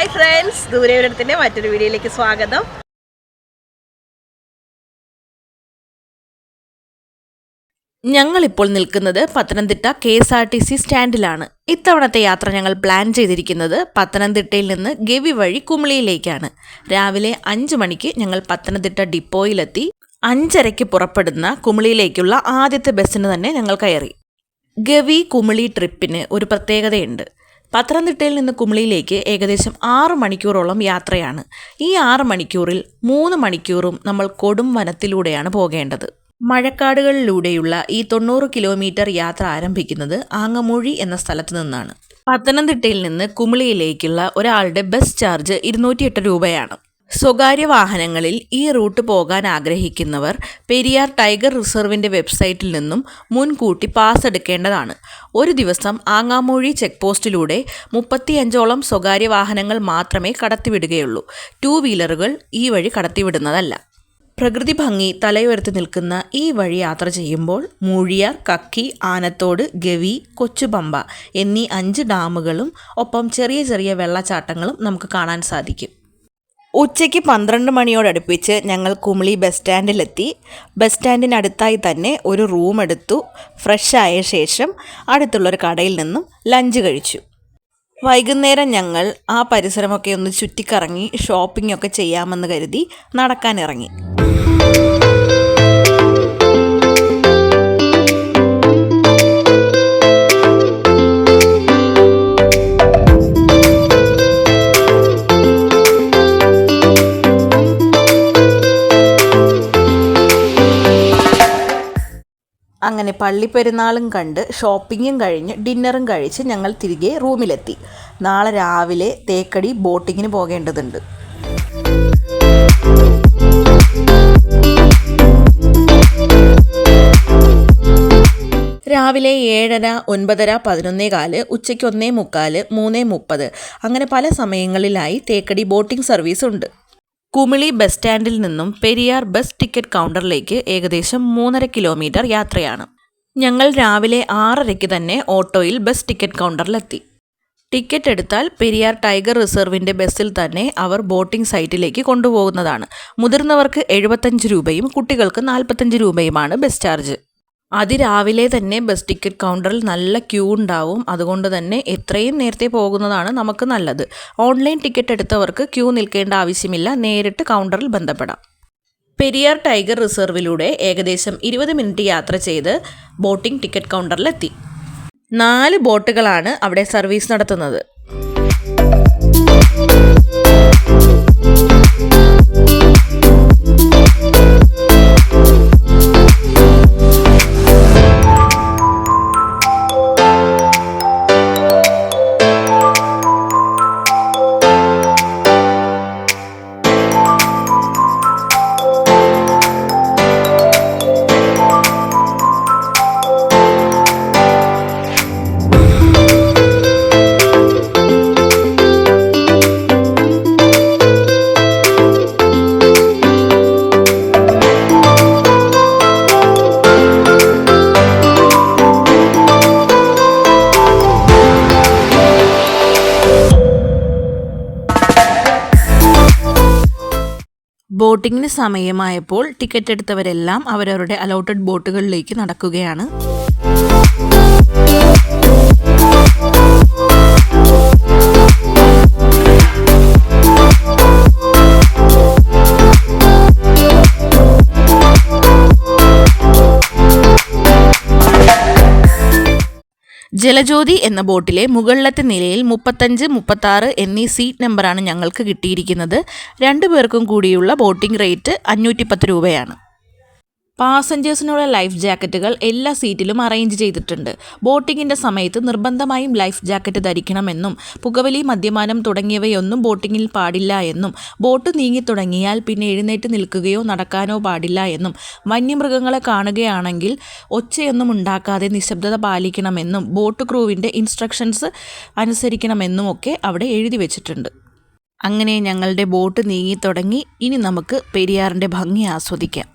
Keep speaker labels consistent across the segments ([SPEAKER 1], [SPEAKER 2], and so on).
[SPEAKER 1] Hi friends, ദൂരവിവരത്തിൻ്റെ മറ്റൊരു വീഡിയോയിലേക്ക് സ്വാഗതം. ഞങ്ങളിപ്പോൾ നിൽക്കുന്നത് പത്തനംതിട്ട KSRTC സ്റ്റാൻഡിലാണ്. ഇത്തവണത്തെ യാത്ര ഞങ്ങൾ പ്ലാൻ ചെയ്തിരിക്കുന്നത് പത്തനംതിട്ടയിൽ നിന്ന് ഗവി വഴി കുമളിയിലേക്കാണ്. രാവിലെ 5 മണിക്ക് ഞങ്ങൾ പത്തനംതിട്ട ഡിപ്പോയിലെത്തി 5:30 പുറപ്പെടുന്ന കുമളിയിലേക്കുള്ള ആദ്യത്തെ ബസ്സിന് തന്നെ ഞങ്ങൾ കയറി. ഗവി കുമളി ട്രിപ്പിന് ഒരു പ്രത്യേകതയുണ്ട്. പത്തനംതിട്ടയിൽ നിന്ന് കുമളിയിലേക്ക് ഏകദേശം 6 മണിക്കൂറോളം യാത്രയാണ്. ഈ 6 മണിക്കൂറിൽ 3 മണിക്കൂറും നമ്മൾ കൊടും വനത്തിലൂടെയാണ് പോകേണ്ടത്. മഴക്കാടുകളിലൂടെയുള്ള ഈ 90 കിലോമീറ്റർ യാത്ര ആരംഭിക്കുന്നത് ആങ്ങമൂഴി എന്ന സ്ഥലത്ത് നിന്നാണ്. പത്തനംതിട്ടയിൽ നിന്ന് കുമളിയിലേക്കുള്ള ഒരാളുടെ ബസ് ചാർജ് 208 രൂപയാണ്. സ്വകാര്യ വാഹനങ്ങളിൽ ഈ റൂട്ട് പോകാൻ ആഗ്രഹിക്കുന്നവർ പെരിയാർ ടൈഗർ റിസർവിൻ്റെ വെബ്സൈറ്റിൽ നിന്നും മുൻകൂട്ടി പാസ് എടുക്കേണ്ടതാണ്. ഒരു ദിവസം ആങ്ങാമൂഴി ചെക്ക് പോസ്റ്റിലൂടെ 35ഓളം സ്വകാര്യ വാഹനങ്ങൾ മാത്രമേ കടത്തിവിടുകയുള്ളൂ. 2 വീലറുകൾ ഈ വഴി കടത്തിവിടുന്നതല്ല. പ്രകൃതി ഭംഗി തലയുയർത്തി നിൽക്കുന്ന ഈ വഴി യാത്ര ചെയ്യുമ്പോൾ മൂഴിയാർ, കക്കി, ആനത്തോട്, ഗവി, കൊച്ചുപമ്പ എന്നീ 5 ഡാമുകളും ഒപ്പം ചെറിയ ചെറിയ വെള്ളച്ചാട്ടങ്ങളും നമുക്ക് കാണാൻ സാധിക്കും. ഉച്ചയ്ക്ക് 12 മണിയോടടുപ്പിച്ച് ഞങ്ങൾ കുമളി ബസ് സ്റ്റാൻഡിലെത്തി. ബസ് സ്റ്റാൻഡിനടുത്തായി തന്നെ ഒരു റൂം എടുത്തു. ഫ്രഷ് ആയ ശേഷം അടുത്തുള്ളൊരു കടയിൽ നിന്നും ലഞ്ച് കഴിച്ചു. വൈകുന്നേരം ഞങ്ങൾ ആ പരിസരമൊക്കെ ഒന്ന് ചുറ്റിക്കറങ്ങി ഷോപ്പിംഗ് ഒക്കെ ചെയ്യാമെന്ന് കരുതി നടക്കാനിറങ്ങി. അങ്ങനെ പള്ളിപ്പെരുന്നാളും കണ്ട് ഷോപ്പിങ്ങും കഴിഞ്ഞ് ഡിന്നറും കഴിച്ച് ഞങ്ങൾ തിരികെ റൂമിലെത്തി. നാളെ രാവിലെ തേക്കടി ബോട്ടിങ്ങിന് പോകേണ്ടതുണ്ട്. രാവിലെ 7:30, 9:30, 11:15, ഉച്ചയ്ക്ക് 1:45, 3:30 അങ്ങനെ പല സമയങ്ങളിലായി തേക്കടി ബോട്ടിംഗ് സർവീസ് ഉണ്ട്. കുമളി ബസ് സ്റ്റാൻഡിൽ നിന്നും പെരിയാർ ബസ് ടിക്കറ്റ് കൗണ്ടറിലേക്ക് ഏകദേശം 3.5 കിലോമീറ്റർ യാത്രയാണ്. ഞങ്ങൾ രാവിലെ 6:30 തന്നെ ഓട്ടോയിൽ ബസ് ടിക്കറ്റ് കൗണ്ടറിലെത്തി. ടിക്കറ്റ് എടുത്താൽ പെരിയാർ ടൈഗർ റിസർവിൻ്റെ ബസ്സിൽ തന്നെ അവർ ബോട്ടിംഗ് സൈറ്റിലേക്ക് കൊണ്ടുപോകുന്നതാണ്. മുതിർന്നവർക്ക് 75 രൂപയും കുട്ടികൾക്ക് 45 രൂപയുമാണ് ബസ് ചാർജ്. അതിരാവിലെ തന്നെ ബസ് ടിക്കറ്റ് കൗണ്ടറിൽ നല്ല ക്യൂ ഉണ്ടാവും. അതുകൊണ്ട് തന്നെ എത്രയും നേരത്തെ പോകുന്നതാണ് നമുക്ക് നല്ലത്. ഓൺലൈൻ ടിക്കറ്റ് എടുത്തവർക്ക് ക്യൂ നിൽക്കേണ്ട ആവശ്യമില്ല, നേരിട്ട് കൗണ്ടറിൽ ബന്ധപ്പെടാം. പെരിയാർ ടൈഗർ റിസർവിലൂടെ ഏകദേശം 20 മിനിറ്റ് യാത്ര ചെയ്ത് ബോട്ടിംഗ് ടിക്കറ്റ് കൗണ്ടറിലെത്തി. 4 ബോട്ടുകളാണ് അവിടെ സർവീസ് നടത്തുന്നത്. ബോട്ടിങ്ങിന് സമയമായപ്പോൾ ടിക്കറ്റ് എടുത്തവരെല്ലാം അവരവരുടെ അലോട്ടഡ് ബോട്ടുകളിലേക്ക് നടക്കുകയാണ്. ജലജ്യോതി എന്ന ബോട്ടിലെ മുകളിലത്തെ നിലയിൽ 35, 36 എന്നീ സീറ്റ് നമ്പറാണ് ഞങ്ങൾക്ക് കിട്ടിയിരിക്കുന്നത്. 2 പേർക്കും കൂടിയുള്ള ബോട്ടിംഗ് റേറ്റ് 510 രൂപയാണ്. പാസഞ്ചേഴ്സിനുള്ള ലൈഫ് ജാക്കറ്റുകൾ എല്ലാ സീറ്റിലും അറേഞ്ച് ചെയ്തിട്ടുണ്ട്. ബോട്ടിങ്ങിൻ്റെ സമയത്ത് നിർബന്ധമായും ലൈഫ് ജാക്കറ്റ് ധരിക്കണമെന്നും പുകവലി, മദ്യപാനം തുടങ്ങിയവയൊന്നും ബോട്ടിങ്ങിൽ പാടില്ല എന്നും ബോട്ട് നീങ്ങിത്തുടങ്ങിയാൽ പിന്നെ എഴുന്നേറ്റ് നിൽക്കുകയോ നടക്കാനോ പാടില്ല എന്നും വന്യമൃഗങ്ങളെ കാണുകയാണെങ്കിൽ ഒച്ചയൊന്നും ഉണ്ടാക്കാതെ നിശബ്ദത പാലിക്കണമെന്നും ബോട്ട് ക്രൂവിൻ്റെ ഇൻസ്ട്രക്ഷൻസ് അനുസരിക്കണമെന്നും ഒക്കെ അവിടെ എഴുതി വെച്ചിട്ടുണ്ട്. അങ്ങനെ ഞങ്ങളുടെ ബോട്ട് നീങ്ങിത്തുടങ്ങി. ഇനി നമുക്ക് പെരിയാറിൻ്റെ ഭംഗി ആസ്വദിക്കാം.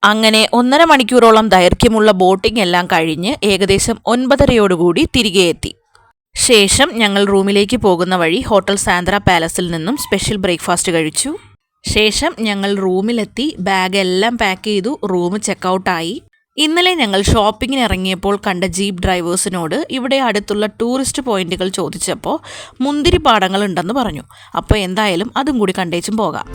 [SPEAKER 1] അങ്ങനെ 1.5 മണിക്കൂറോളം ദൈർഘ്യമുള്ള ബോട്ടിംഗ് എല്ലാം കഴിഞ്ഞ് ഏകദേശം 9:30 തിരികെ എത്തി. ശേഷം ഞങ്ങൾ റൂമിലേക്ക് പോകുന്ന വഴി ഹോട്ടൽ സാന്ദ്ര പാലസിൽ നിന്നും സ്പെഷ്യൽ ബ്രേക്ക്ഫാസ്റ്റ് കഴിച്ചു. ശേഷം ഞങ്ങൾ റൂമിലെത്തി ബാഗ് എല്ലാം പാക്ക് ചെയ്തു. റൂം ചെക്കൗട്ടായി. ഇന്നലെ ഞങ്ങൾ ഷോപ്പിങ്ങിന് ഇറങ്ങിയപ്പോൾ കണ്ട ജീപ്പ് ഡ്രൈവേഴ്സിനോട് ഇവിടെ അടുത്തുള്ള ടൂറിസ്റ്റ് പോയിന്റുകൾ ചോദിച്ചപ്പോൾ മുന്തിരിപ്പാടങ്ങൾ ഉണ്ടെന്ന് പറഞ്ഞു. അപ്പോൾ എന്തായാലും അതും കൂടി കണ്ടേച്ചും പോകാം.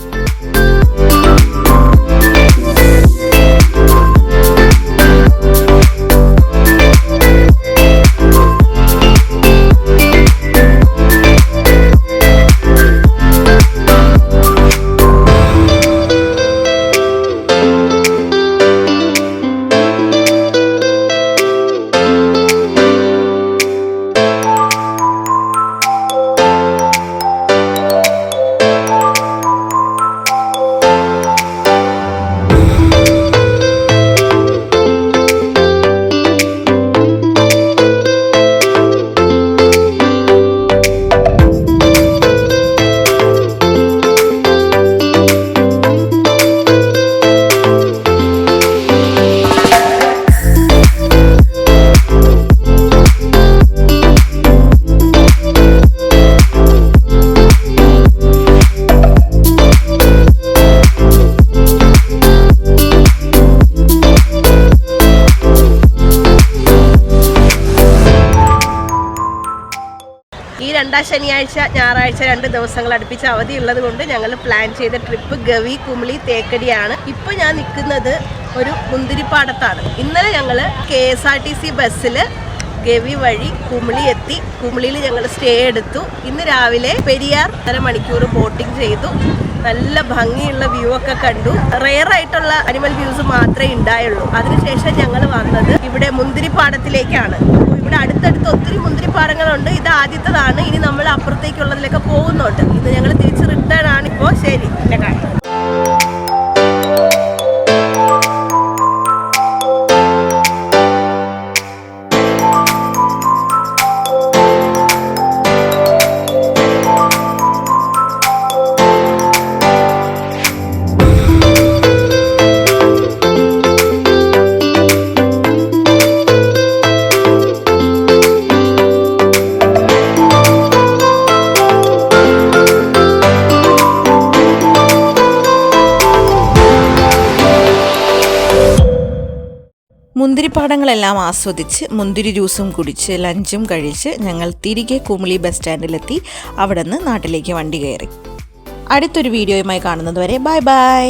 [SPEAKER 2] ഈ രണ്ടാം ശനിയാഴ്ച ഞായറാഴ്ച 2 ദിവസങ്ങൾ അടുപ്പിച്ച് അവധി ഉള്ളത് കൊണ്ട് ഞങ്ങൾ പ്ലാൻ ചെയ്ത ട്രിപ്പ് ഗവി, കുമളി, തേക്കടിയാണ്. ഇപ്പോൾ ഞാൻ നിൽക്കുന്നത് ഒരു മുന്തിരിപ്പാടത്താണ്. ഇന്നലെ ഞങ്ങൾ KSRTC ബസ്സിൽ ഗവി വഴി കുമളി എത്തി. കുമളിയിൽ ഞങ്ങൾ സ്റ്റേ എടുത്തു. ഇന്ന് രാവിലെ പെരിയാർ 1.5 മണിക്കൂർ ബോട്ടിംഗ് ചെയ്തു. നല്ല ഭംഗിയുള്ള വ്യൂ ഒക്കെ കണ്ടു. റെയർ ആയിട്ടുള്ള അനിമൽ വ്യൂസ് മാത്രമേ ഉണ്ടായുള്ളൂ. അതിനുശേഷം ഞങ്ങൾ വന്നത് ഇവിടെ മുന്തിരിപ്പാടത്തിലേക്കാണ്. ഇവിടെ അടുത്തടുത്ത് ഒത്തിരി മുന്തിരിപ്പാടങ്ങളുണ്ട്. ഇത് ആദ്യത്തേതാണ്. ഇനി നമ്മൾ അപ്പുറത്തേക്കുള്ളതിലൊക്കെ പോകുന്നുണ്ട്. ഇന്ന് ഞങ്ങൾ തിരിച്ച് റിട്ടേൺ ആണ്. ഇപ്പോൾ ശരി, എന്നെ കാണാം.
[SPEAKER 1] മുന്തിരിപ്പാടങ്ങളെല്ലാം ആസ്വദിച്ച് മുന്തിരി ജ്യൂസും കുടിച്ച് ലഞ്ചും കഴിച്ച് ഞങ്ങൾ തിരികെ കുമളി ബസ് സ്റ്റാൻഡിലെത്തി. അവിടെ നിന്ന് നാട്ടിലേക്ക് വണ്ടി കയറി. അടുത്തൊരു വീഡിയോയുമായി കാണുന്നത് വരെ ബൈ ബൈ.